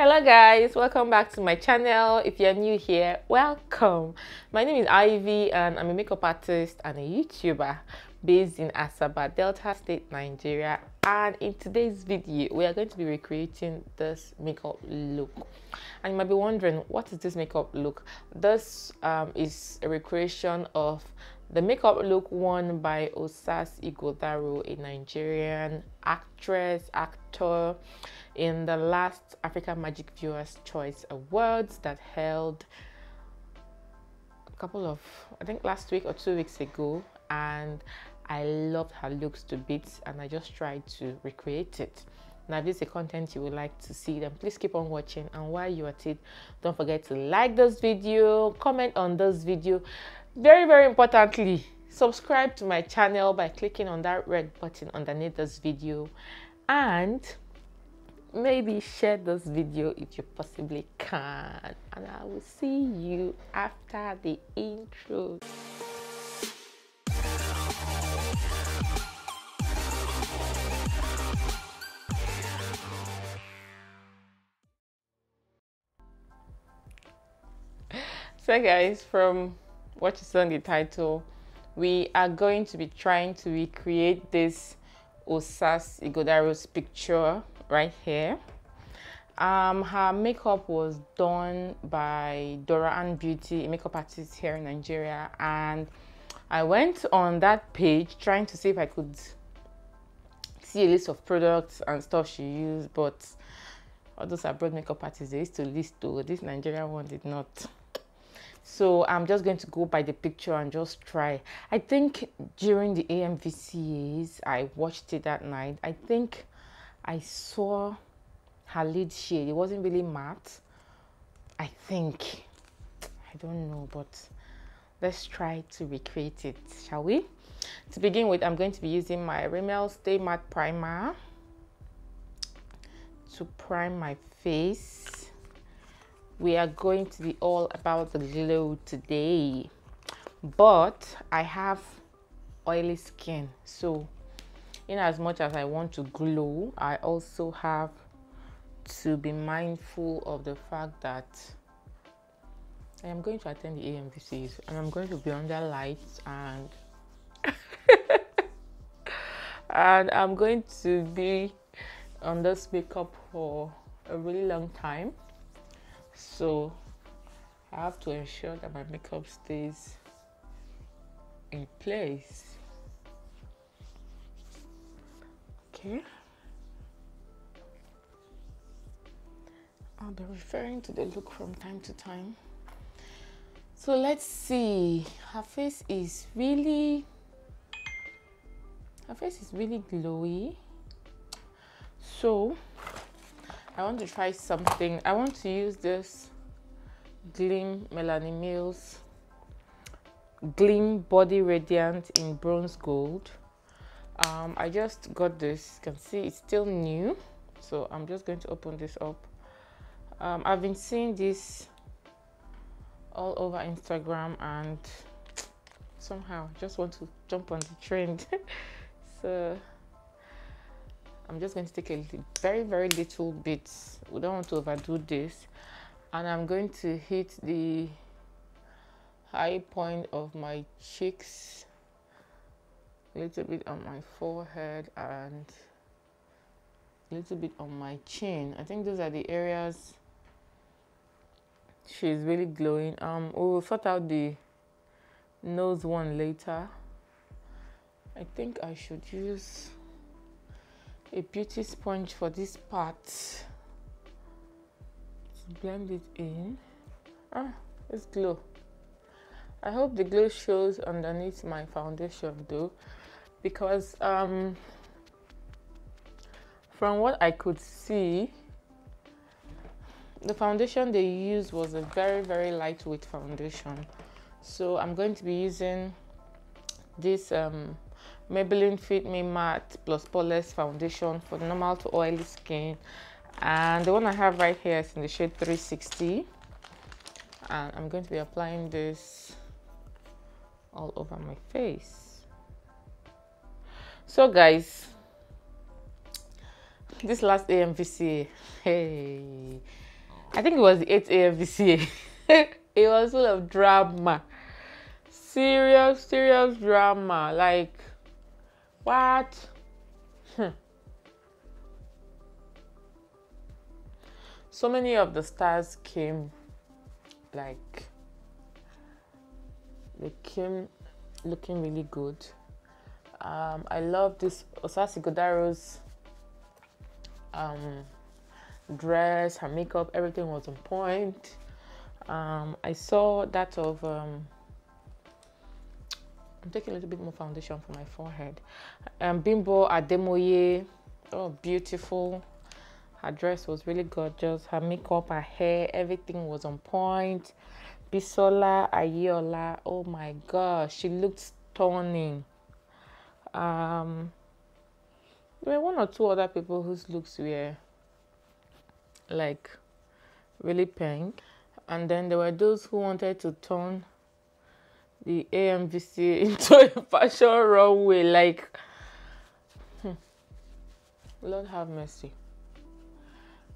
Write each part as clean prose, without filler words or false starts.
Hello guys, welcome back to my channel. If you're new here, welcome. My name is Ivy and I'm a makeup artist and a YouTuber based in Asaba, Delta State, Nigeria. And in today's video, we are going to be recreating this makeup look. And you might be wondering, what is this makeup look? This is a recreation of the makeup look worn by Osas Ighodaro'S, a Nigerian actress, actor, in the last African Magic Viewers Choice Awards that held a couple of, I think last week or 2 weeks ago. And I loved her looks to bits and I just tried to recreate it. Now, if this is a content you would like to see, then please keep on watching. And while you're at it, don't forget to like this video, comment on this video. Very importantly, subscribe to my channel by clicking on that red button underneath this video, and maybe share this video if you possibly can. And I will see you after the intro. So guys, from what you saw in the title, we are going to be trying to recreate this Osas Ighodaro'S picture right here. Her makeup was done by Dora Ann Beauty, a makeup artist here in Nigeria, and I went on that page trying to see if I could see a list of products and stuff she used, but all those abroad makeup artists, they used to list, though this Nigerian one did not. So I'm just going to go by the picture and just try. I think during the Amvca's, I watched it that night. I think I saw her lid shade. It wasn't really matte, I think. I don't know, but let's try to recreate it, shall we? To begin with, I'm going to be using my Rimmel Stay Matte Primer to prime my face. We are going to be all about the glow today, but I have oily skin, so in as much as I want to glow, I also have to be mindful of the fact that I am going to attend the Amvca's and I'm going to be under lights, and and I'm going to be on this makeup for a really long time. So I have to ensure that my makeup stays in place. Okay. I'll be referring to the look from time to time. So let's see. Her face is really glowy. So I want to try something. I want to use this Glam Melanie Mills Glam Body Radiant in bronze gold. I just got this. You can see it's still new, so I'm just going to open this up. I've been seeing this all over Instagram and somehow just want to jump on the trend. So I'm just going to take a very little bit. We don't want to overdo this. And I'm going to hit the high point of my cheeks, a little bit on my forehead, and a little bit on my chin. I think those are the areas she's really glowing. We'll sort out the nose one later. I think I should use a beauty sponge for this part to blend it in. It's glow. I hope the glow shows underneath my foundation though, because from what I could see, the foundation they used was a very lightweight foundation. So I'm going to be using this Maybelline Fit Me Matte plus Poreless foundation for normal to oily skin, and the one I have right here is in the shade 360, and I'm going to be applying this all over my face. So guys, this last Amvca, hey, I think it was the 8th AMVCA. It was full of drama. Serious drama. Like, what? So many of the stars came, like, they came looking really good. I love this Osas Ighodaro'S dress, her makeup, everything was on point. I saw that of I'm taking a little bit more foundation for my forehead. Bimbo Ademoye, oh, beautiful. Her dress was really gorgeous. Her makeup, her hair, everything was on point. Bisola Ayeola, oh my gosh, she looked stunning. There were one or two other people whose looks were like really pink, and then there were those who wanted to turn the AMVC into a fashion runway. Like, Lord have mercy.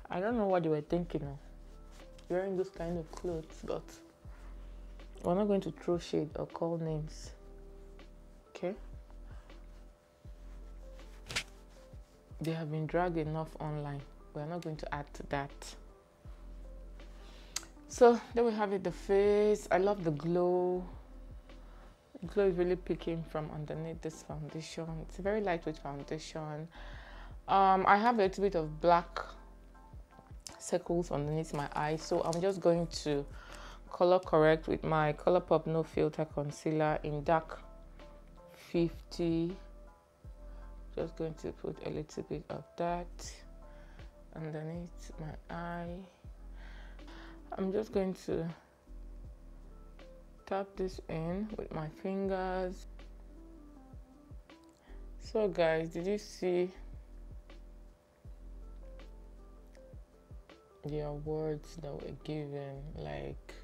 I don't know what they were thinking of wearing those kind of clothes, but we're not going to throw shade or call names. Okay? They have been dragged enough online. We're not going to add to that. So there we have it, the face. I love the glow. The glow is really peeking from underneath this foundation. It's a very lightweight foundation. I have a little bit of black circles underneath my eyes, so I'm just going to color correct with my Colourpop No Filter concealer in dark 50. Just going to put a little bit of that underneath my eye. I'm just going to tap this in with my fingers. So guys, did you see the awards that were given? Like,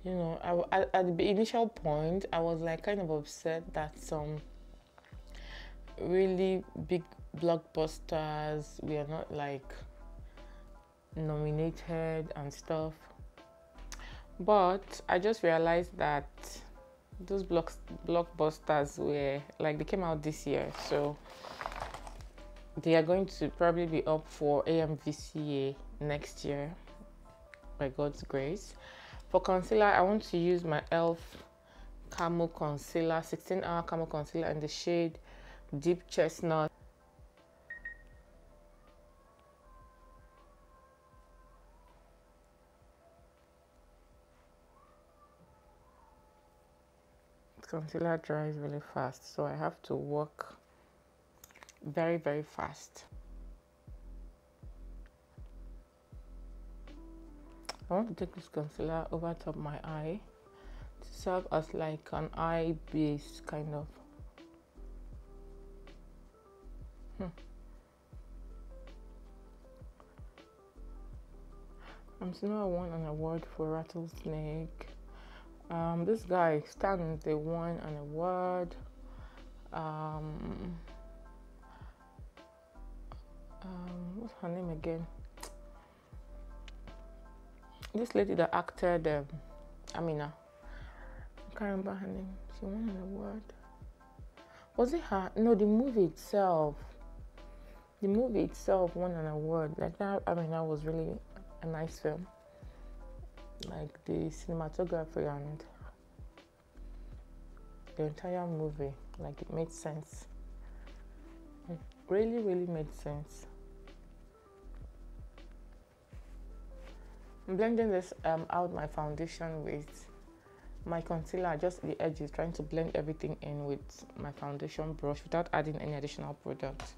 you know, at the initial point, I was like kind of upset that some really big blockbusters were not like nominated and stuff, but I just realized that those blockbusters were like, they came out this year, so they are going to probably be up for AMVCA next year by God's grace. For concealer, I want to use my e.l.f. Camo concealer, 16-hour Camo concealer in the shade Deep Chestnut. Concealer dries really fast, so I have to work very fast. I want to take this concealer over top my eye to serve as like an eye base kind of. I'm seeing I won an award for Rattlesnake. This guy Stan, they won an award. What's her name again? This lady that acted Amina. I can't remember her name. She won an award. Was it her? No, the movie itself. The movie itself won an award. Like that, Amina was really a nice film. Like the cinematography and the entire movie, like it made sense. It really made sense. I'm blending this out my foundation with my concealer, just the edges, trying to blend everything in with my foundation brush without adding any additional product.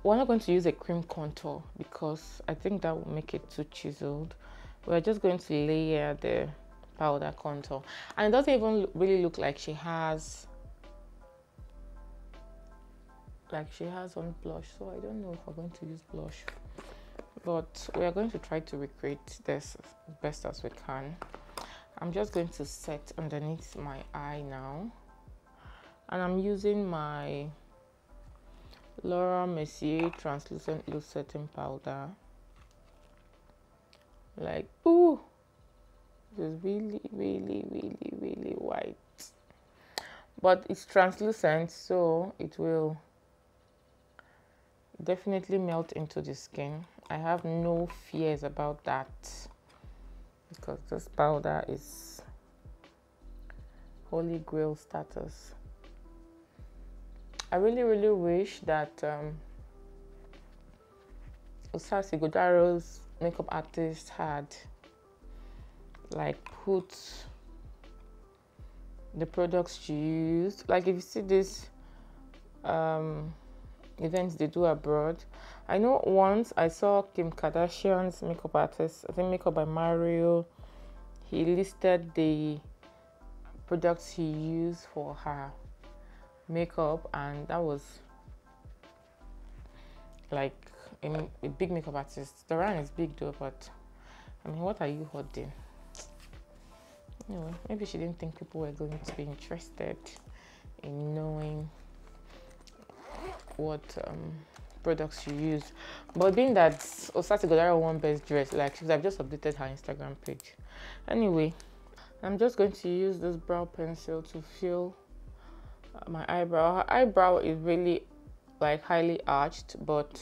We're not going to use a cream contour because I think that will make it too chiseled. We're just going to layer the powder contour, and it doesn't even really look like she has on blush, so I don't know if we're going to use blush, but we are going to try to recreate this as best as we can. I'm just going to set underneath my eye now, and I'm using my Laura Mercier translucent loose setting powder. Like, ooh, this is really white, but it's translucent, so it will definitely melt into the skin. I have no fears about that because this powder is holy grail status. I really wish that Osas Ighodaro'S makeup artist had like put the products she used. Like if you see this events they do abroad, I know once I saw Kim Kardashian's makeup artist, I think Makeup by Mario, he listed the products he used for her makeup, and that was like a big makeup artist. The brand is big though, but I mean, what are you holding? Anyway, maybe she didn't think people were going to be interested in knowing what products you use. But being that Osas Ighodaro won best dress, like she could have just updated her Instagram page. Anyway, I'm just going to use this brow pencil to fill my eyebrow. Her eyebrow is really like highly arched, but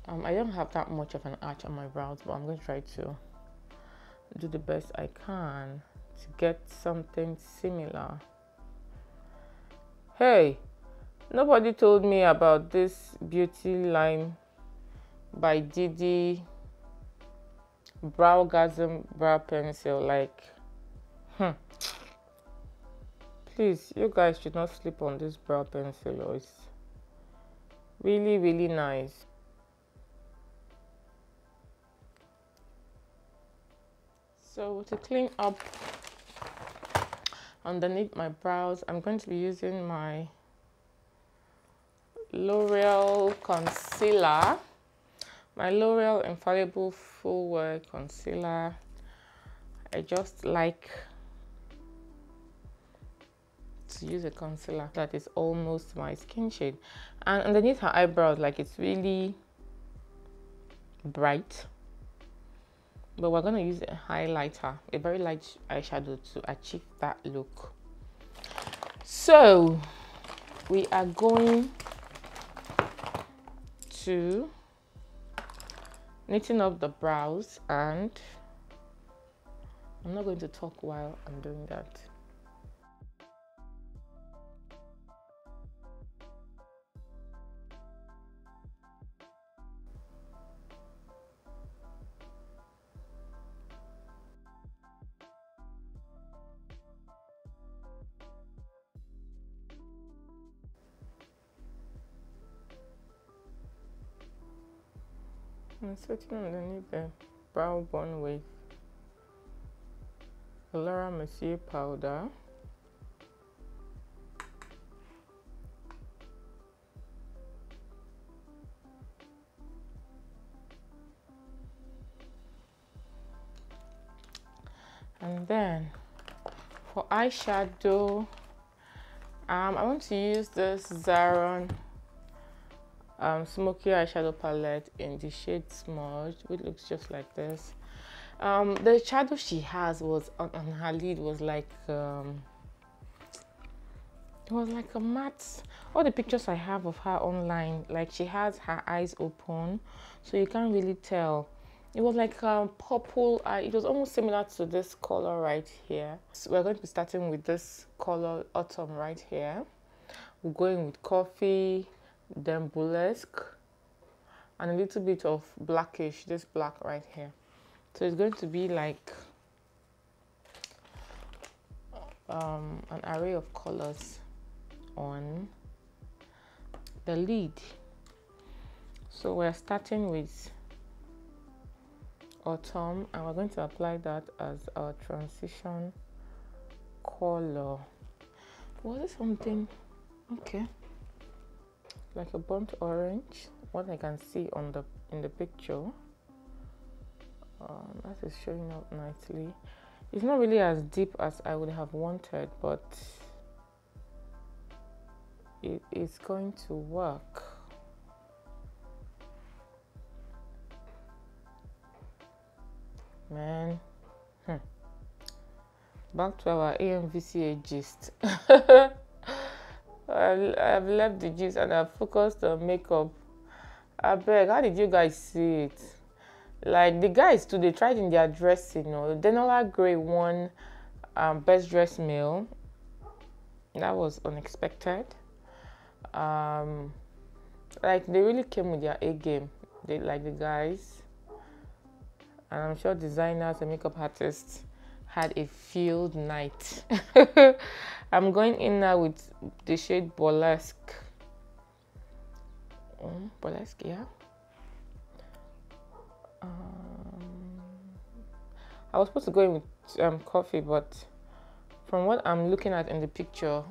I don't have that much of an arch on my brows, but I'm going to try to do the best I can to get something similar. Hey, nobody told me about this Beauty Line by Didi Browgasm brow pencil. Like, please, you guys should not sleep on this brow pencil. It's really nice. So to clean up underneath my brows, I'm going to be using my L'Oreal concealer, my L'Oreal Infallable Full Wear Concealer. I just like to use a concealer that is almost my skin shade, and underneath her eyebrows, like, it's really bright, but we're going to use a highlighter, a very light eyeshadow, to achieve that look. So we are going to knitting up the brows, and I'm not going to talk while I'm doing that. I'm setting underneath the brow bone with Laura Mercier powder. And then for eyeshadow, I want to use this Zaron smoky eyeshadow palette in the shade Smudged, which looks just like this. The shadow she has was on her lid was like it was like a matte. All the pictures I have of her online, like, she has her eyes open, so you can't really tell. It was like purple. It was almost similar to this color right here. So we're going to be starting with this color Autumn right here. We're going with coffee, then burlesque, and a little bit of blackish, this black right here. So it's going to be like an array of colors on the lid. So we're starting with Autumn, and we're going to apply that as our transition color. Was it something? Okay, like a burnt orange, what I can see on in the picture. That is showing up nicely. It's not really as deep as I would have wanted, but it is going to work. man. Back to our Amvca gist. I've left the gist and I've focused on makeup. I beg, how did you guys see it? Like the guys too, they tried in their dressing. You know, Denola Gray won best dressed male. That was unexpected. Like they really came with their A game. They like the guys, and I'm sure designers and makeup artists had a field night. I'm going in now with the shade Burlesque. Burlesque, yeah. I was supposed to go in with coffee, but from what I'm looking at in the picture,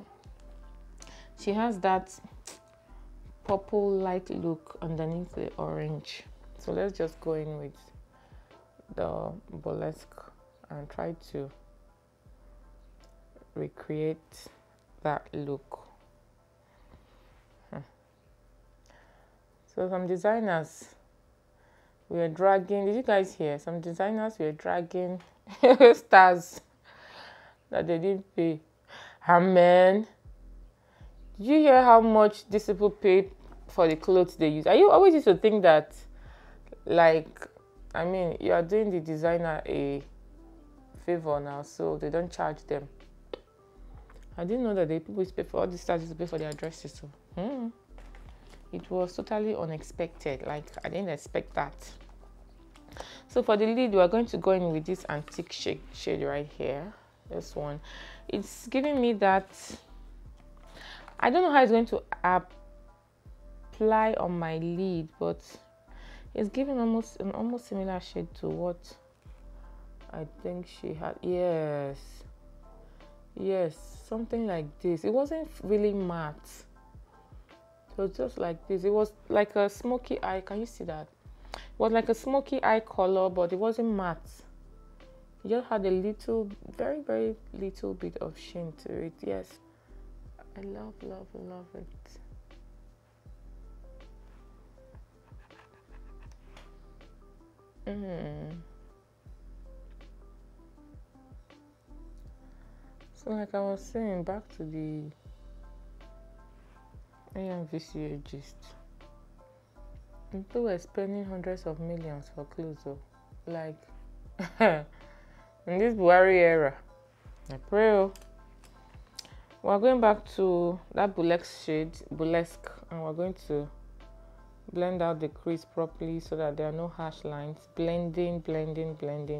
she has that purple light look underneath the orange. So let's just go in with the Burlesque and try to recreate that look. So some designers were dragging, did you guys hear? Some designers were dragging stars that they didn't pay. Amen. Did you hear how much these people pay for the clothes they use? Are you always used to think that, like, I mean, you are doing the designer a favor now, so they don't charge them. I didn't know that the people pay for all these stars to pay for their dresses. So, it was totally unexpected. Like, I didn't expect that. So for the lid, we are going to go in with this antique shade right here. This one. It's giving me that. I don't know how it's going to apply on my lid, but it's giving almost an almost similar shade to what I think she had. Yes, something like this. It wasn't really matte. It was just like this. It was like a smoky eye. Can you see that? It was like a smoky eye color, but it wasn't matte. It just had a little, very, very little bit of sheen to it. Yes. I love it. So like I was saying, back to the Amvca gist. People were spending hundreds of millions for clothes, though. Like, in this Buhari era. I pray. We're going back to that burlesque, and we're going to blend out the crease properly so that there are no harsh lines. Blending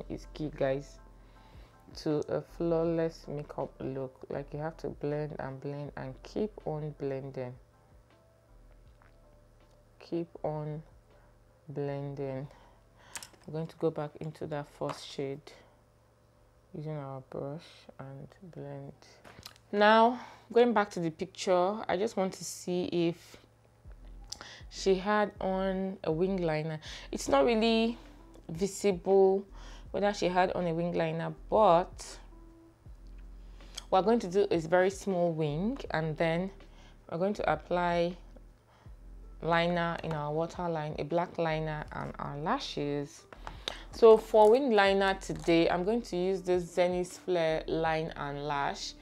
is key, guys, to a flawless makeup look. Like, you have to blend and keep on blending. Keep on blending. We're going to go back into that first shade using our brush and blend. Now, going back to the picture, I just want to see if she had on a wing liner. It's not really visible whether she had on a wing liner, but what we're going to do is very small wing, and then we're going to apply liner in our waterline, a black liner, and our lashes. So for wing liner today, I'm going to use this Zenith Flare Line and Lash.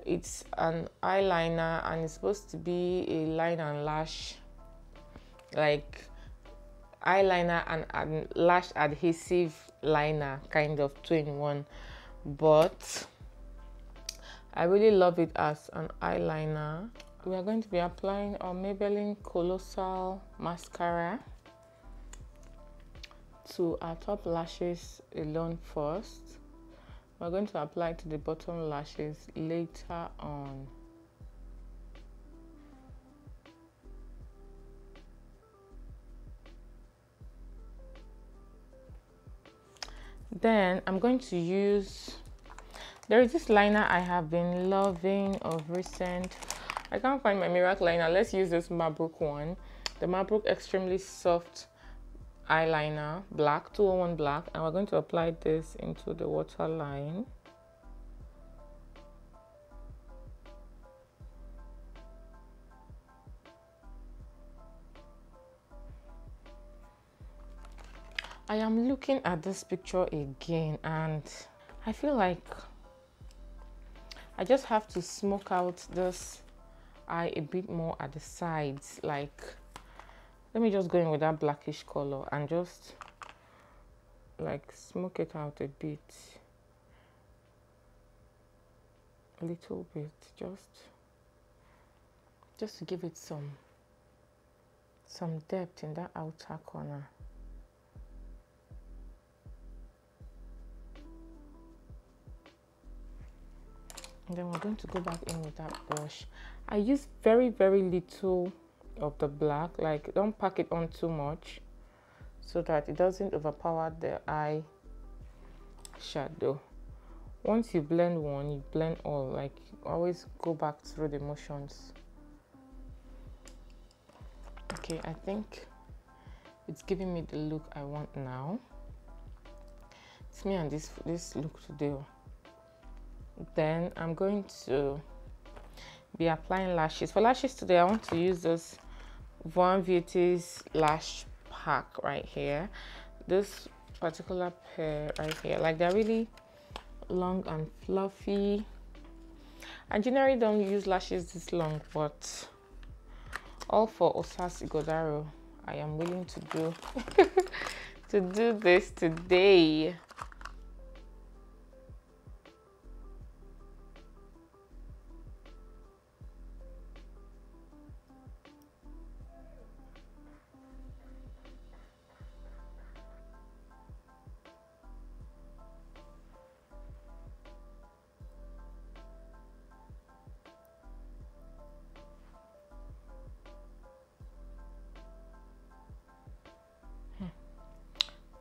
It's an eyeliner, and it's supposed to be a line and lash, like eyeliner and lash adhesive liner, kind of 2-in-1. But I really love it as an eyeliner. We are going to be applying our Maybelline Collossal Mascara to our top lashes alone first. We're going to apply to the bottom lashes later on. Then I'm going to use, there is this liner I have been loving of recent. I can't find my Miracle liner. Let's use this Mabrook one. The Mabrook Extremely Soft Eyeliner, black, 201 black, and we're going to apply this into the waterline. I am looking at this picture again and I feel like I just have to smoke out this eye a bit more at the sides. Like, let me just go in with that blackish color and just like smoke it out a bit, a little bit, just to give it some depth in that outer corner. And then we're going to go back in with that brush. I use very little of the black, like don't pack it on too much so that it doesn't overpower the eye shadow. Once you blend one, you blend all, like always go back through the motions. Okay, I think it's giving me the look I want now. It's me and this look today. Then I'm going to be applying lashes. For lashes today, I want to use this Amvca's lash pack right here. This particular pair right here, like they're really long and fluffy. I generally don't use lashes this long, but all for Osas Ighodaro'S, I am willing to do to do this today.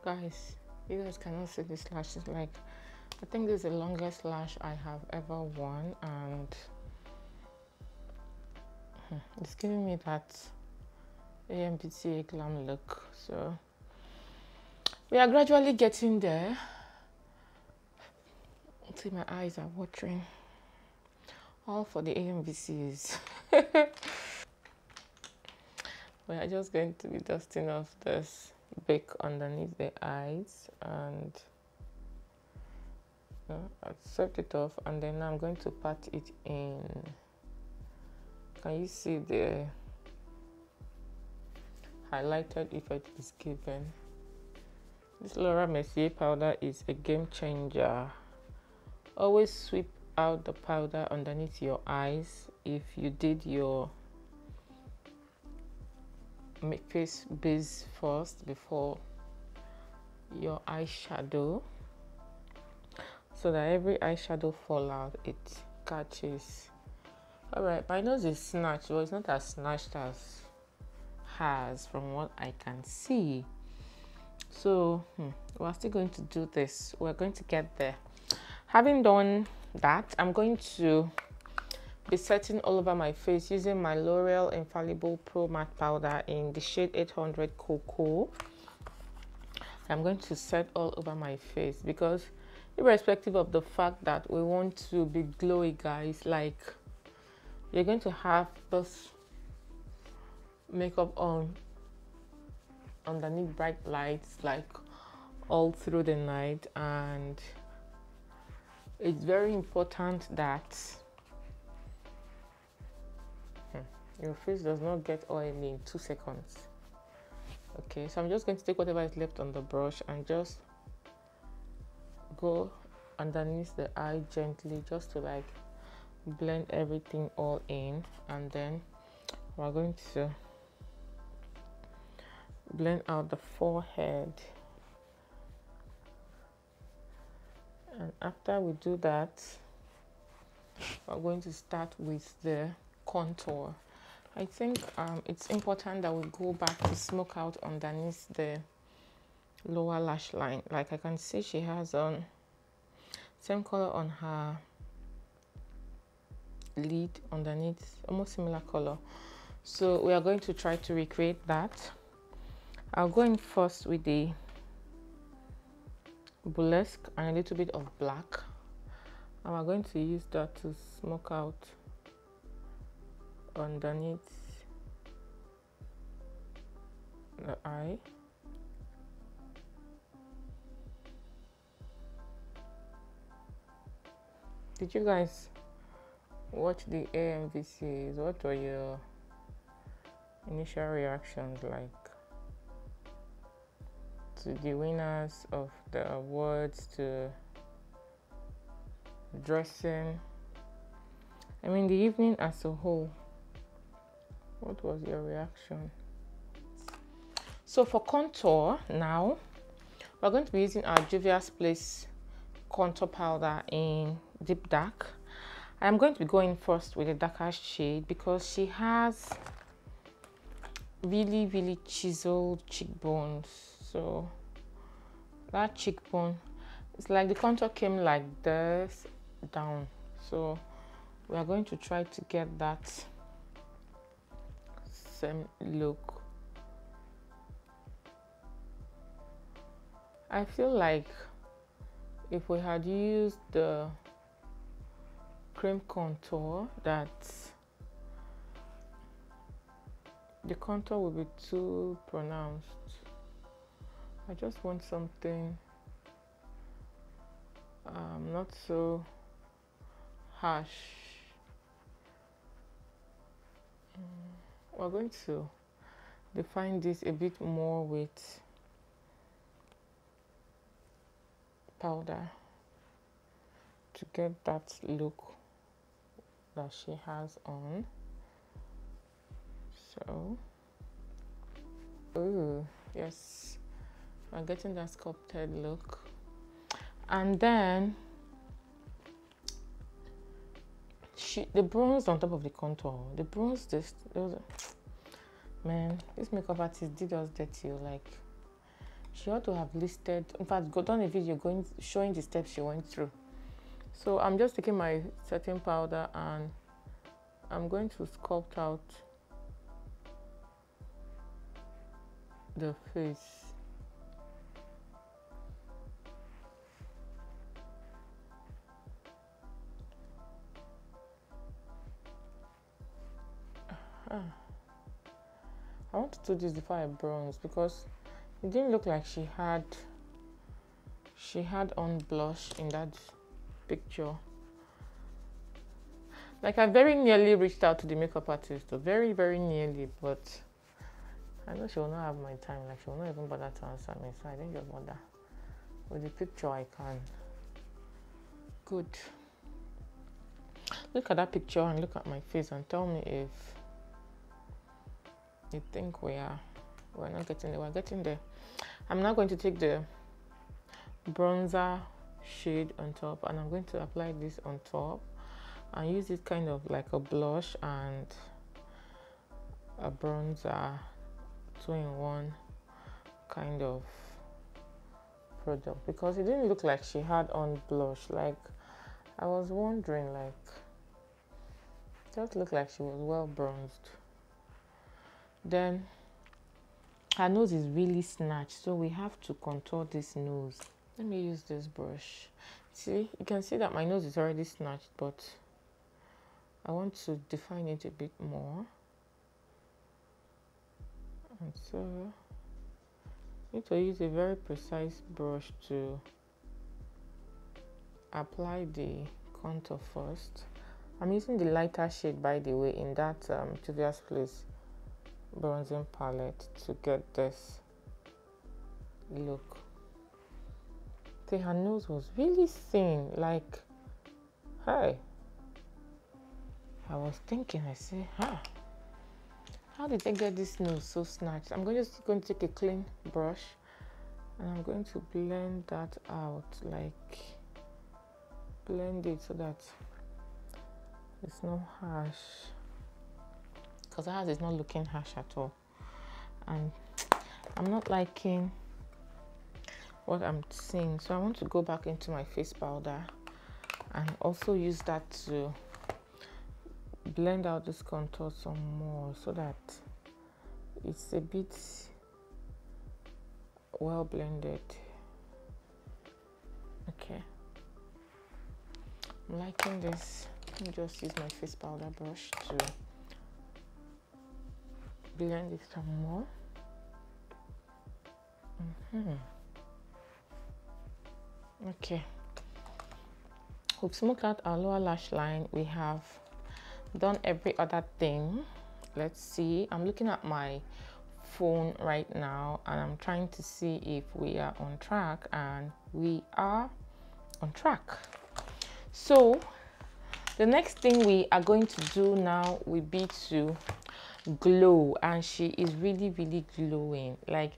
Guys, you guys cannot see this lash. It's like, I think this is the longest lash I have ever worn, and it's giving me that Amvca Glam look. So we are gradually getting there. See, my eyes are watering. All for the Amvcas. We are just going to be dusting off this bake underneath the eyes, and I've swept it off, and then I'm going to pat it in. Can you see the highlighted effect is given? This Laura Mercier powder is a game changer. Always sweep out the powder underneath your eyes if you did your face base first before your eyeshadow, so that every eyeshadow fallout it catches. All right, my nose is snatched, but it's not as snatched as hers from what I can see. So we're still going to do this. We're going to get there. Having done that, I'm going to be setting all over my face using my L'Oreal Infallable Pro Matte powder in the shade 800 Cocoa. I'm going to set all over my face because irrespective of the fact that we want to be glowy, guys, like you're going to have this makeup on underneath bright lights like all through the night, and it's very important that your face does not get oily in 2 seconds. Okay, so I'm just going to take whatever is left on the brush and just go underneath the eye gently, just to like blend everything all in, and then we're going to blend out the forehead. And after we do that, we're going to start with the contour. I think it's important that we go back to smoke out underneath the lower lash line. Like I can see she has on same color on her lid underneath, almost similar color. So we are going to try to recreate that. I'll go in first with the burlesque and a little bit of black, and we're going to use that to smoke out underneath the eye. Did you guys watch the Amvcas? What were your initial reactions like to the winners of the awards, to dressing? I mean, the evening as a whole. What was your reaction? So for contour now, we're going to be using our Juvia's Place contour powder in deep dark. I'm going to be going first with the darker shade because she has really chiseled cheekbones. So that cheekbone, it's like the contour came like this down. So we are going to try to get that same look. I feel like if we had used the cream contour, that the contour will be too pronounced. I just want something not so harsh. We're going to define this a bit more with powder to get that look that she has on. So, oh yes, we're getting that sculpted look. And then the bronze on top of the contour, the bronze, man, this makeup artist did us dirty. Like, she ought to have listed, in fact, got done a video showing the steps she went through. So I'm just taking my setting powder and I'm going to sculpt out the face. I want to do this before I bronze because it didn't look like she had on blush in that picture. Like, I very nearly reached out to the makeup artist, very nearly, but I know she will not have my time. Like, she will not even bother to answer me, so I didn't just bother. With the picture I can. Good. Look at that picture and look at my face and tell me if you think we're not getting there. We're getting there. I'm now going to take the bronzer shade on top and I'm going to apply this on top and use it kind of like a blush and a bronzer, 2-in-1 kind of product, because it didn't look like she had on blush. Like, I was wondering, like, it just looked like she was well bronzed. Then her nose is really snatched, so we have to contour this nose. Let me use this brush. See, you can see that my nose is already snatched, but I want to define it a bit more. And so I need to use a very precise brush to apply the contour first. I'm using the lighter shade, by the way, in that Juvia's Place bronzing palette to get this look. See, her nose was really thin. Like, hey, I was thinking, I said, how did they get this nose so snatched? I'm just going to take a clean brush and I'm going to blend that out, like blend it so that it's not harsh, because ours is not looking harsh at all, and I'm not liking what I'm seeing. So I want to go back into my face powder and also use that to blend out this contour some more so that it's a bit well blended. Okay, I'm liking this. Let me just use my face powder brush to blend it some more. Okay, we've smoked out our lower lash line. We have done every other thing. Let's see. I'm looking at my phone right now and I'm trying to see if we are on track, and we are on track. So the next thing we are going to do now will be to glow, and she is really glowing. Like,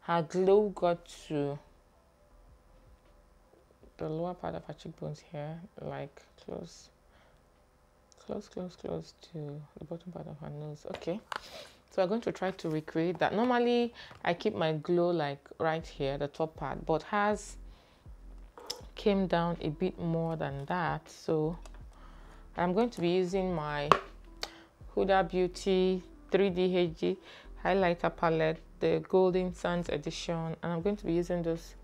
her glow got to the lower part of her cheekbones here, like close to the bottom part of her nose. Okay, so I'm going to try to recreate that. Normally I keep my glow like right here, the top part, but hers came down a bit more than that. So I'm going to be using my Huda Beauty 3D HG highlighter palette, the Golden Sands edition, and I'm going to be using this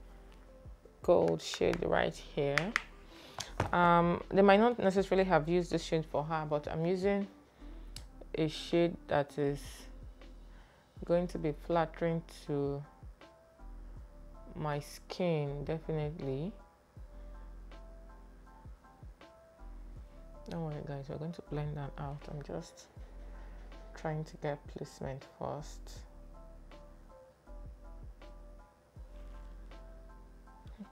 gold shade right here. They might not necessarily have used this shade for her, but I'm using a shade that is going to be flattering to my skin, definitely. Don't worry guys, we're going to blend that out. I'm just trying to get placement first.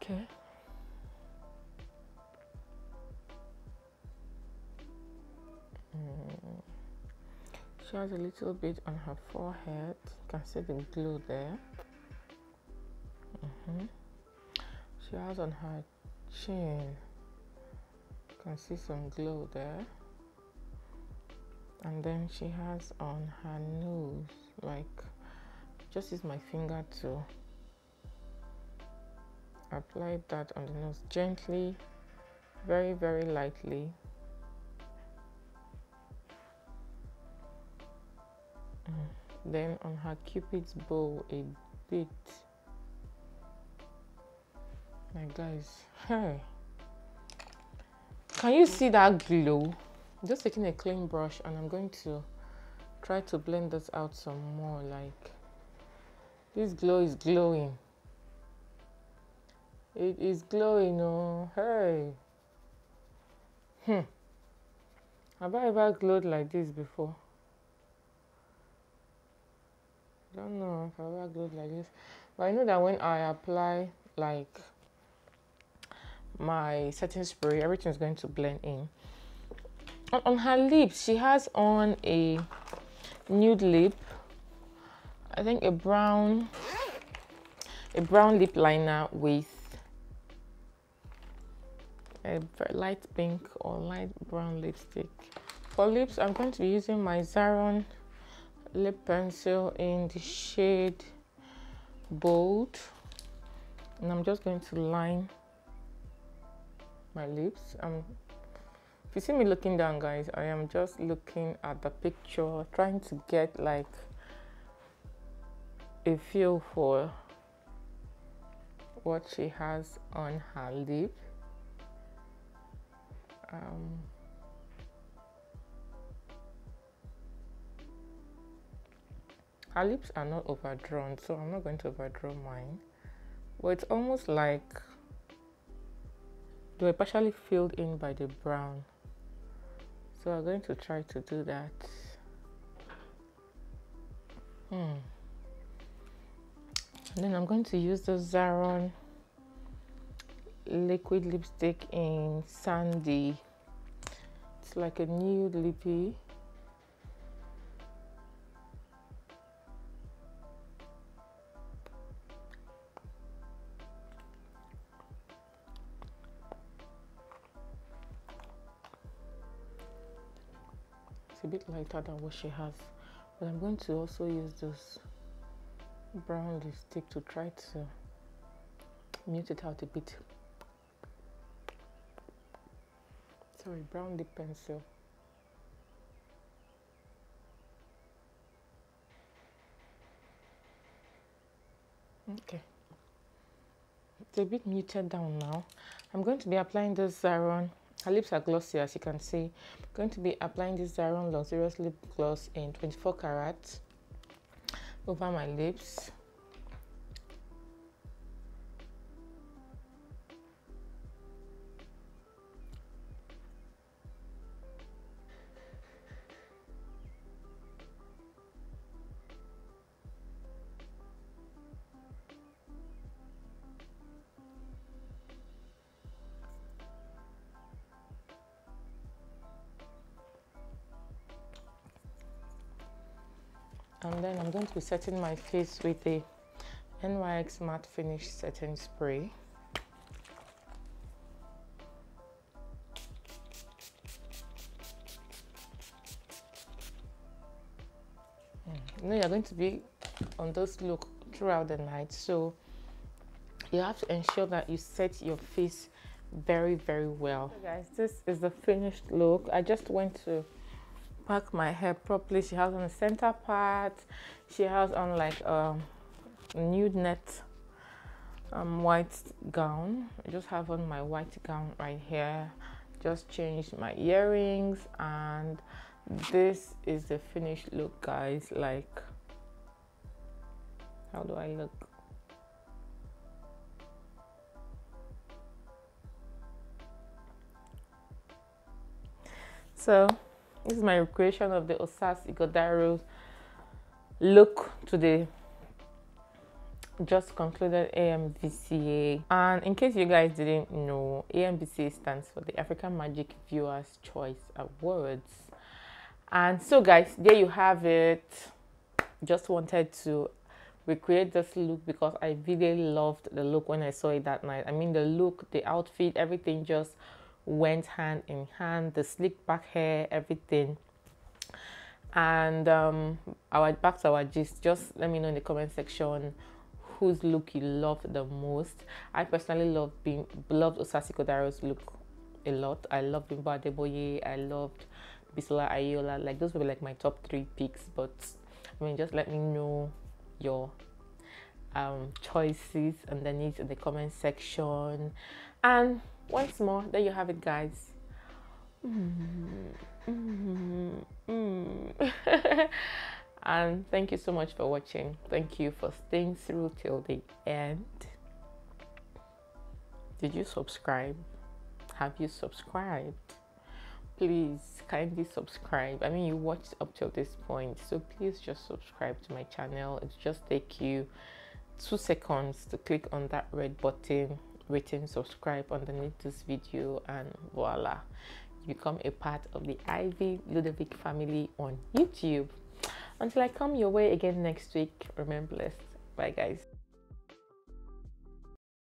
Okay. She has a little bit on her forehead. You can see the glow there. She has on her chin. You can see some glow there. And then she has on her nose, like, just use my finger to apply that on the nose gently, very lightly. Then on her cupid's bow a bit. My guys, hey, can you see that glow? I'm just taking a clean brush and I'm going to try to blend this out some more. Like, this glow is glowing. It is glowing. Oh, hey. Have I ever glowed like this before? I don't know if I've ever glowed like this, but I know that when I apply like my setting spray, everything is going to blend in. On her lips, she has on a nude lip. I think a brown lip liner with a light pink or light brown lipstick. For lips, I'm going to be using my Zaron lip pencil in the shade Bold, and I'm just going to line my lips. If you see me looking down, guys, I am just looking at the picture, trying to get like a feel for what she has on her lip. Her lips are not overdrawn, so I'm not going to overdraw mine, but it's almost like they were partially filled in by the brown. So I'm going to try to do that. And then I'm going to use the Zaron liquid lipstick in Sandy. It's like a nude lippy. It's a bit lighter than what she has, but I'm going to also use this brown lipstick to try to mute it out a bit. Sorry, brown lip pencil. Okay, it's a bit muted down now. I'm going to be applying this Zaron. Her lips are glossy, as you can see. I'm going to be applying this Zaron Luxurious Lip Gloss in 24 karat over my lips. And then I'm going to be setting my face with the NYX Matte Finish Setting Spray. You know you're going to be on this look throughout the night, so you have to ensure that you set your face very well. So guys, this is the finished look. I just went to pack my hair properly. She has on the center part, she has on like a nude net white gown. I just have on my white gown right here. Just changed my earrings, and this is the finished look, guys. Like, how do I look? So this is my recreation of the Osas Ighodaro'S look to the just concluded Amvca. And in case you guys didn't know, Amvca stands for the African Magic Viewers Choice Awards. And so guys, there you have it. Just wanted to recreate this look because I really loved the look when I saw it that night. I mean, the look, the outfit, everything just went hand in hand. The slick back hair, everything. And back to our gist. Just let me know in the comment section whose look you loved the most. I personally loved Osas Ighodaro'S look a lot. I loved Bimbo Adeboye, I loved Bisola Ayola. Like, those were like my top 3 picks. But I mean, just let me know your choices underneath in the comment section. And once more, there you have it, guys. And thank you so much for watching. Thank you for staying through till the end. Did you subscribe? Have you subscribed? Please kindly subscribe. I mean, you watched up till this point, so please just subscribe to my channel. It just take you 2 seconds to click on that red button written subscribe underneath this video, and voila, you become a part of the Ivy Ludovic family on YouTube. Until I come your way again next week, remain blessed. Bye guys.